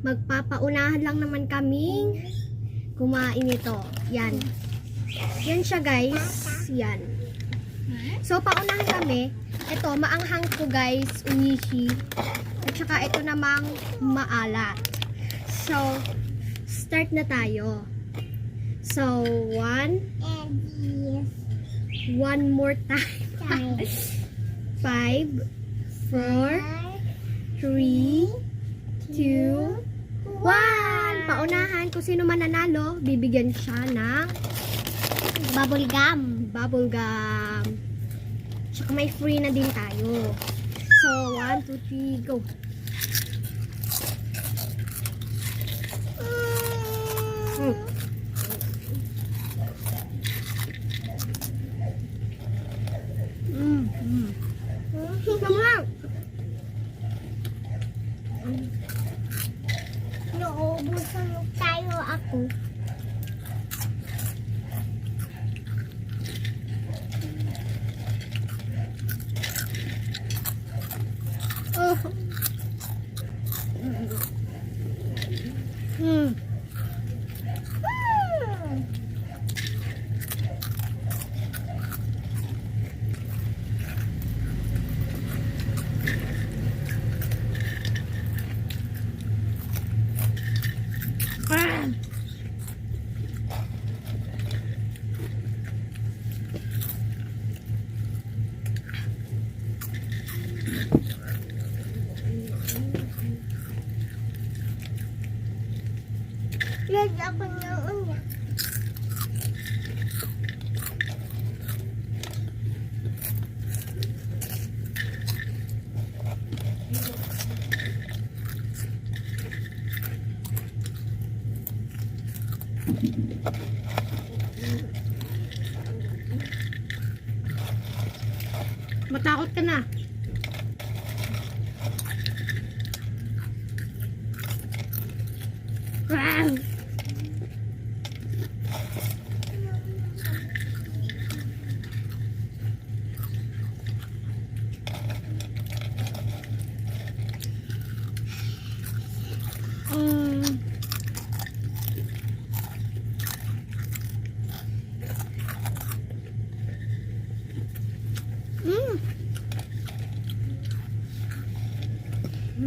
magpapaunahan lang naman kaming kumain ito. Yan. Yan siya guys. Yan. So, paunahan kami. Ito, maanghang to guys. Unishi. At saka ito namang maalat. So, start na tayo. So, one more time. 5, 4, 3, 2, 1. Paunahan. Kung sino man nanalo, bibigyan siya ng bubble gum. Bubble gum. Tsaka may free na din tayo. So, 1, 2, 3, go. Sama. Nauubusan tayo ako. Lagi ako noon niya. Matakot ka na.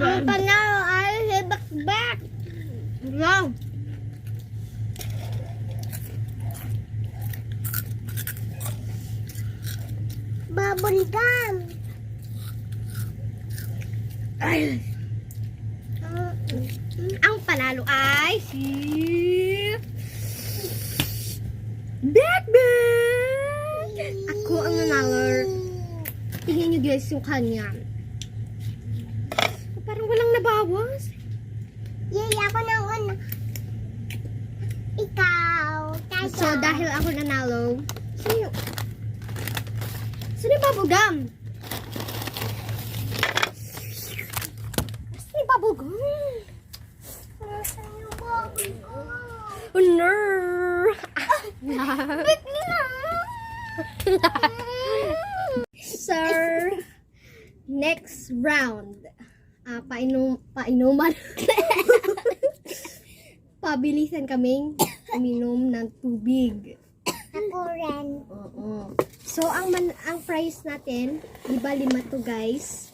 Ang panalo ay back. Wow. Bubble gum. Ay. Ang panalo ay si Batman! Ako ang nanalo. Tingnan nyo guys yung kanya. Parang walang nabawas. Yay, ako nang una. Ikaw. Tayo. So dahil ako nanalo, sino yung bubble gum? Sino yung bubble gum? Nasaan yung bubble gum? Oh no! Sir, next round. Painuman. Pabilisan kaming uminom ng tubig. Ako rin. Oo. So, ang price natin, di ba 5 to guys?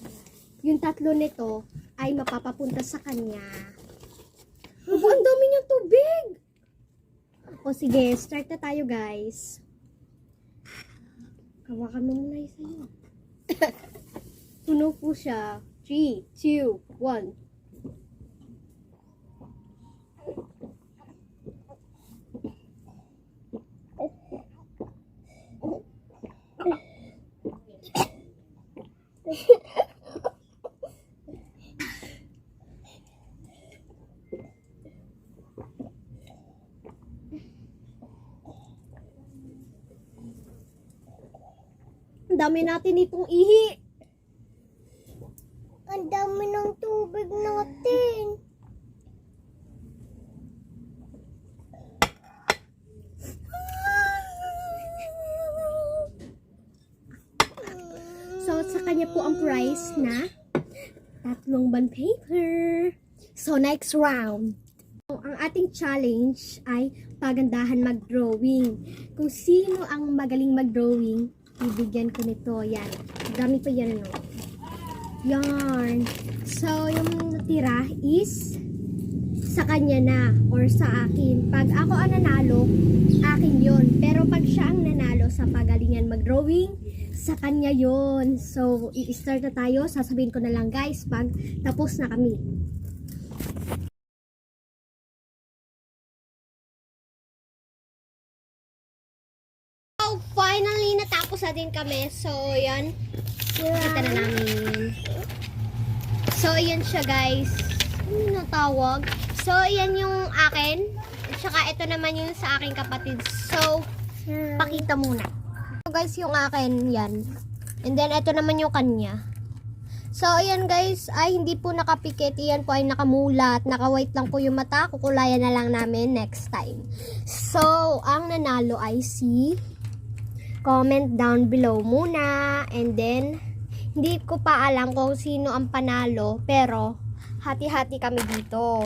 Yung 3 nito ay mapapapunta sa kanya. Oh, ang dami niyang tubig! O sige, start na tayo guys. Hawakan mo muna yung sa'yo. Puno po siya. 3, 2, 1. Ang dami natin itong ihi. Ang dami ng tubig natin. So, sa kanya po ang price na 3 bond paper. So, next round. Ang ating challenge ay pagandahan mag-drawing. Kung sino ang magaling mag-drawing, bibigyan ko nito. Yan. Dami pa yan, no? Yan. So, yung natira is sa kanya na or sa akin. Pag ako ang nanalo, akin yon. Pero pag siya ang nanalo sa pagalingan mag-drawing, sa kanya yon. So, i-start na tayo. Sasabihin ko na lang guys pag tapos na kami. So, finally, natapos na din kami. So, yan. Kita na namin. So, yan siya guys. Ano tawag? So, yan yung akin. At saka, ito naman yung sa aking kapatid. So, pakita muna. So, guys, yung akin, yan. And then, ito naman yung kanya. So, ayan guys, ay hindi po nakapikit. Iyan po ay nakamulat. Naka-white lang po yung mata. Kukulayan na lang namin next time. So, ang nanalo ay si... Comment down below muna. And then, hindi ko pa alam kung sino ang panalo. Pero, hati-hati kami dito.